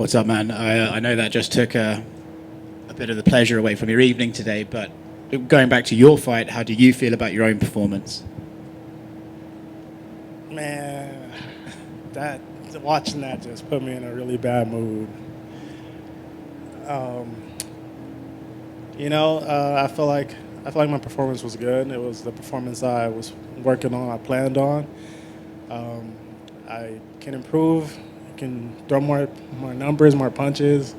What's up, man? I know that just took a bit of the pleasure away from your evening today, but going back to your fight, how do you feel about your own performance? Man, that watching that just put me in a really bad mood. Um, I feel like my performance was good. It was the performance I was working on, I planned on. I can improve, can throw more numbers, more punches.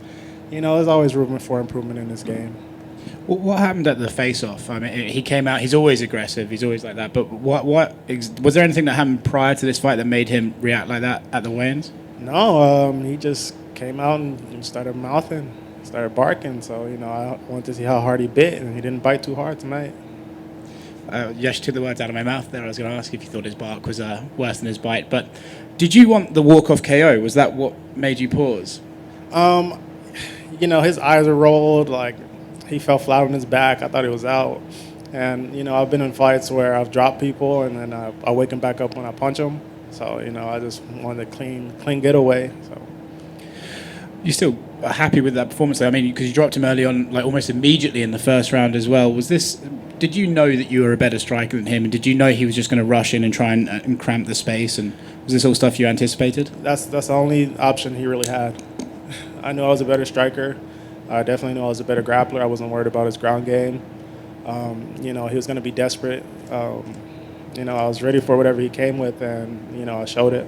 There's always room for improvement in this game. What happened at the face-off? I mean, he came out. He's always aggressive. He's always like that. But was there anything that happened prior to this fight that made him react like that at the weigh-ins? No, he just came out and started mouthing, started barking. So I wanted to see how hard he bit, and he didn't bite too hard tonight. Yes, took the words out of my mouth there. I was going to ask if you thought his bark was worse than his bite. But did you want the walk-off KO? Was that what made you pause? His eyes are rolled. Like, he fell flat on his back. I thought he was out. And, I've been in fights where I've dropped people and then I wake them back up when I punch them. So, I just wanted a clean getaway. So. You still are happy with that performance, though? I mean, because you dropped him early on, like almost immediately in the first round as well. Did you know that you were a better striker than him? And did you know he was just going to rush in and try and cramp the space? And was this all stuff you anticipated? That's the only option he really had. I knew I was a better striker. I definitely knew I was a better grappler. I wasn't worried about his ground game. He was going to be desperate. I was ready for whatever he came with, and, I showed it.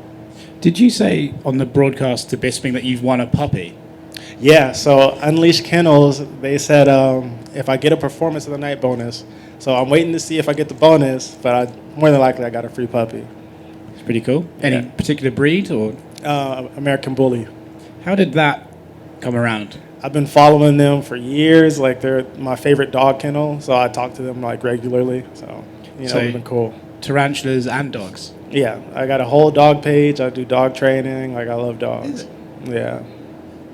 Did you say on the broadcast to Bisping that you've won a puppy? Yeah, so Unleashed Kennels, they said if I get a performance of the night bonus. So I'm waiting to see if I get the bonus, but more than likely I got a free puppy. It's pretty cool. Any particular breed or? American Bully. How did that come around? I've been following them for years. Like, they're my favorite dog kennel, so I talk to them like regularly. So it's been cool. Tarantulas and dogs. Yeah, I got a whole dog page. I do dog training. Like, I love dogs. Yeah.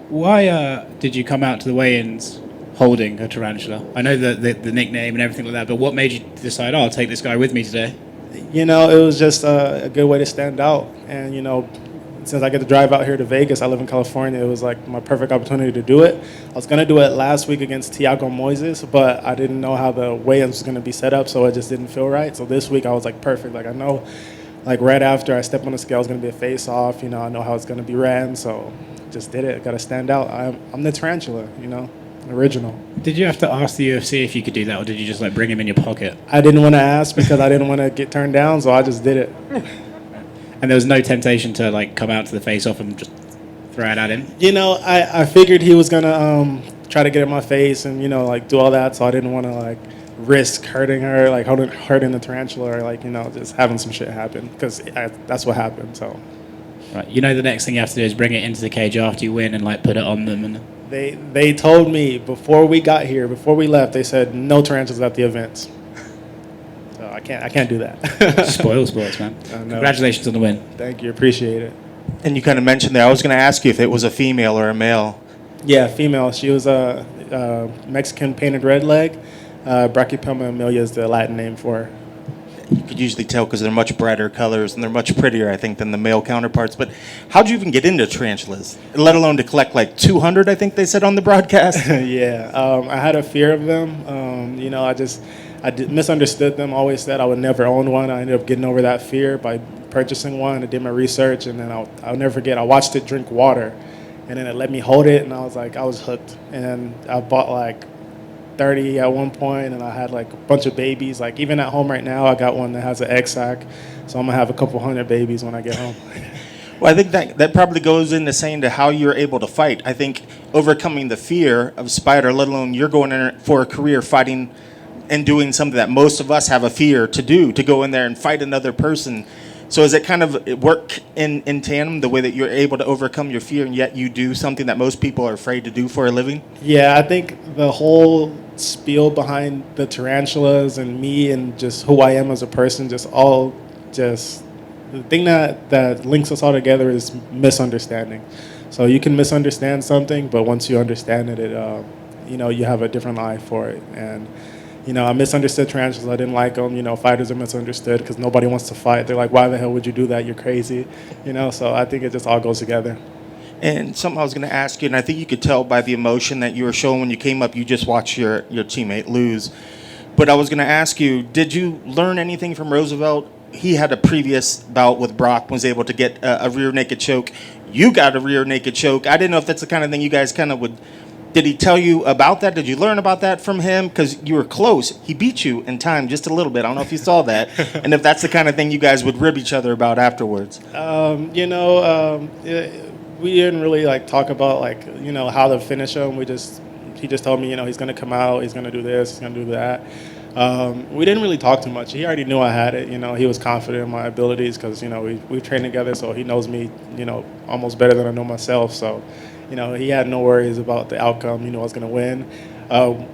Why did you come out to the weigh-ins holding a tarantula? I know the nickname and everything like that, but what made you decide, I'll take this guy with me today? It was just a good way to stand out. And, since I get to drive out here to Vegas, I live in California, it was like my perfect opportunity to do it. I was going to do it last week against Thiago Moises, but I didn't know how the weigh-ins was going to be set up, so it just didn't feel right. So this week I was like, perfect. Like, I know, like, right after I step on the scale, it's going to be a face-off. I know how it's going to be ran, so just did it. I got to stand out. I'm the tarantula, original. Did you have to ask the UFC if you could do that, or did you just like bring him in your pocket? I didn't want to ask because I didn't want to get turned down, so I just did it. And there was no temptation to like come out to the face-off and just throw it at him? I figured he was going to try to get in my face and, like do all that, so I didn't want to like risk hurting her, like hurting the tarantula or like, just having some shit happen because that's what happened, so. Right. The next thing you have to do is bring it into the cage after you win and like put it on them. And They told me before we got here, before we left, they said no tarantulas at the events. So I can't do that. Spoil sports, man. Congratulations on the win. Thank you, appreciate it. And you kind of mentioned there, I was going to ask you if it was a female or a male. Yeah, female. She was a Mexican painted red leg. Brachypelma amelia is the Latin name for her. You could usually tell because they're much brighter colors and they're much prettier, I think, than the male counterparts. But how'd you even get into tarantulas, let alone to collect like 200, I think they said on the broadcast? Yeah, I had a fear of them. I misunderstood them, always said I would never own one. I ended up getting over that fear by purchasing one. I did my research, and then I'll never forget, I watched it drink water, and then it let me hold it, and I was hooked. And I bought like 30 at one point, and I had like a bunch of babies. Like, even at home right now, I got one that has an egg sac, so I'm gonna have a couple hundred babies when I get home. Well, I think that probably goes into saying to how you're able to fight. I think overcoming the fear of spider, let alone you're going in for a career fighting and doing something that most of us have a fear to do, to go in there and fight another person. So is it kind of work in tandem, the way that you're able to overcome your fear and yet you do something that most people are afraid to do for a living? Yeah, I think the whole spiel behind the tarantulas and me and just who I am as a person, the thing that links us all together is misunderstanding. So you can misunderstand something, but once you understand it, you have a different eye for it. And I misunderstood tarantulas. I didn't like them. Fighters are misunderstood because nobody wants to fight. They're like, why the hell would you do that? You're crazy. So I think it just all goes together. And something I was going to ask you, and I think you could tell by the emotion that you were showing when you came up, you just watched your teammate lose. But I was going to ask you, did you learn anything from Roosevelt? He had a previous bout with Brock, was able to get a rear naked choke. You got a rear naked choke. I didn't know if that's the kind of thing you guys kind of would. Did he tell you about that? Did you learn about that from him? Because you were close. He beat you in time just a little bit. I don't know if you saw that. And if that's the kind of thing you guys would rib each other about afterwards. We didn't really like talk about like how to finish him. He just told me he's gonna come out, he's gonna do this, he's gonna do that. We didn't really talk too much. He already knew I had it. He was confident in my abilities because we've trained together, so he knows me almost better than I know myself. So he had no worries about the outcome. He knew I was gonna win.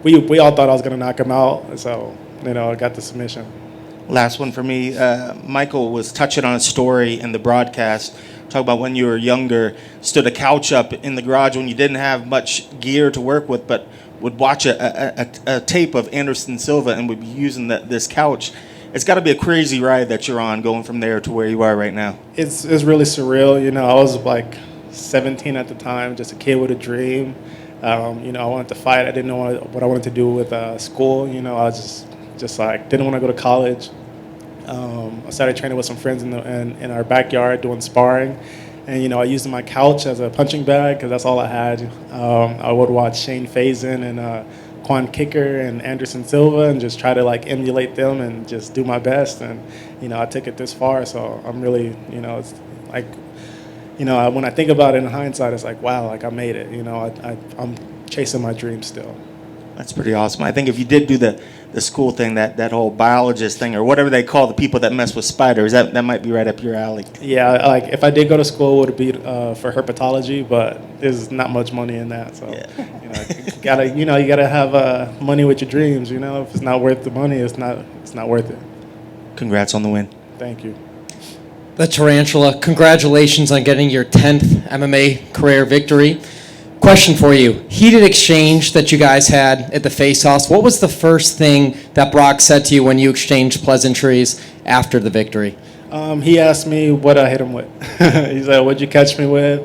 We all thought I was gonna knock him out, so I got the submission. Last one for me. Michael was touching on a story in the broadcast. Talk about when you were younger, stood a couch up in the garage when you didn't have much gear to work with, but would watch a tape of Anderson Silva and would be using this couch. It's got to be a crazy ride that you're on going from there to where you are right now. It's really surreal. I was like 17 at the time, just a kid with a dream. I wanted to fight. I didn't know what I wanted to do with school. I was just like didn't want to go to college. I started training with some friends in our backyard doing sparring, and I used my couch as a punching bag because that's all I had. I would watch Shane Faison and Quan Kicker and Anderson Silva and just try to like emulate them and just do my best. And I took it this far, so I'm really it's like when I think about it in hindsight, it's like wow, like I made it. I'm chasing my dreams still. That's pretty awesome. I think if you did do the school thing, that whole biologist thing, or whatever they call the people that mess with spiders, that might be right up your alley. Yeah, like if I did go to school, it would be for herpetology, but there's not much money in that. So Yeah. you gotta have money with your dreams. If it's not worth the money, it's not worth it. Congrats on the win. Thank you. The Tarantula, congratulations on getting your 10th MMA career victory. Question for you. Heated exchange that you guys had at the face-offs. What was the first thing that Brock said to you when you exchanged pleasantries after the victory? He asked me what I hit him with. He said, "What'd you catch me with?"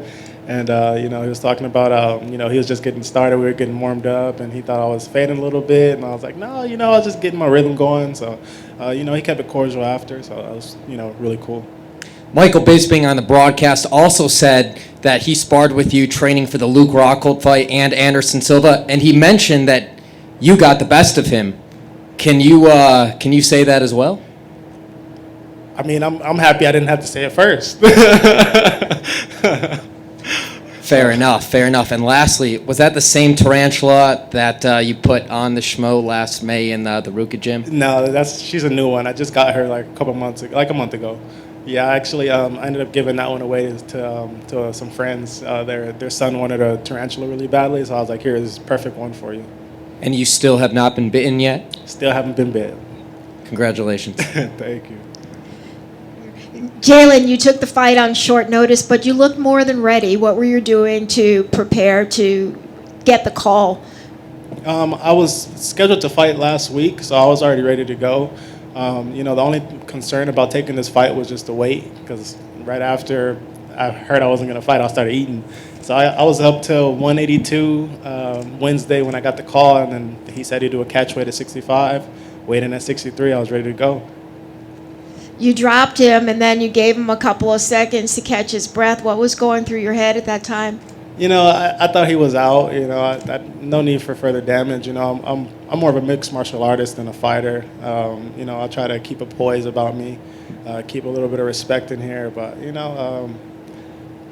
And he was talking about he was just getting started. We were getting warmed up, and he thought I was fading a little bit. And I was like, "No, I was just getting my rhythm going." So he kept it cordial after. So that was really cool. Michael Bisping on the broadcast also said that he sparred with you training for the Luke Rockhold fight and Anderson Silva, and he mentioned that you got the best of him. Can you say that as well? I mean, I'm happy I didn't have to say it first. Fair enough. And lastly, was that the same tarantula that you put on the Schmo last May in the Ruka gym? No, she's a new one. I just got her like a month ago. Yeah, actually, I ended up giving that one away to some friends. Their son wanted a tarantula really badly, so I was like, "Here, this is a perfect one for you." And you still have not been bitten yet? Still haven't been bit. Congratulations. Thank you. Jalin, you took the fight on short notice, but you looked more than ready. What were you doing to prepare to get the call? I was scheduled to fight last week, so I was already ready to go. The only concern about taking this fight was just the weight, because right after I heard I wasn't going to fight, I started eating. So I was up till 182 Wednesday when I got the call, and then he said he'd do a catch weight at 65. Weighed in at 63, I was ready to go. You dropped him, and then you gave him a couple of seconds to catch his breath. What was going through your head at that time? I thought he was out. No need for further damage. I'm more of a mixed martial artist than a fighter. I try to keep a poise about me, keep a little bit of respect in here. But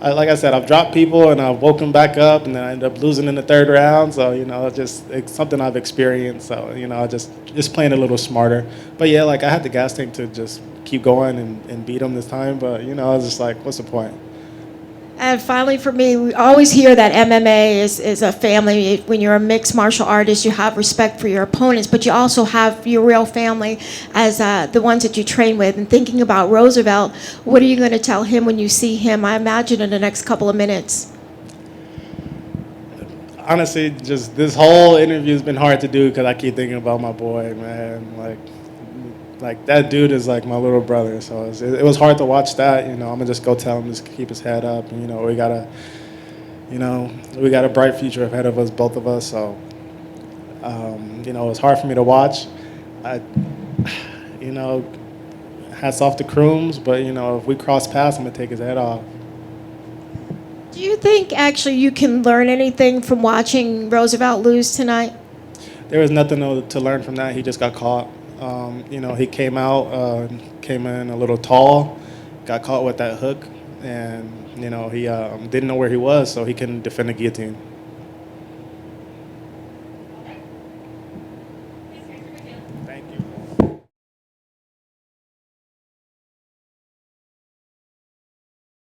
like I said, I've dropped people and I've woken back up, and then I end up losing in the third round. So it's something I've experienced. So just playing a little smarter. But yeah, like I had the gas tank to just keep going and beat him this time. But I was just like, what's the point? And finally, for me, we always hear that MMA is a family. When you're a mixed martial artist, you have respect for your opponents, but you also have your real family as the ones that you train with. And thinking about Roosevelt, what are you going to tell him when you see him, I imagine, in the next couple of minutes? Honestly, just this whole interview has been hard to do because I keep thinking about my boy, man. Like that dude is like my little brother, so it was hard to watch that. I'm gonna just go tell him to keep his head up. And, we gotta you know, we got a bright future ahead of us, both of us. So, you know, it's hard for me to watch. You know, hats off to Crooms, but, you know, if we cross paths, I'm going to take his head off. Do you think actually you can learn anything from watching Roosevelt lose tonight? There was nothing to learn from that. He just got caught. You know, he came in a little tall, got caught with that hook, and, you know, he didn't know where he was, so he couldn't defend the guillotine.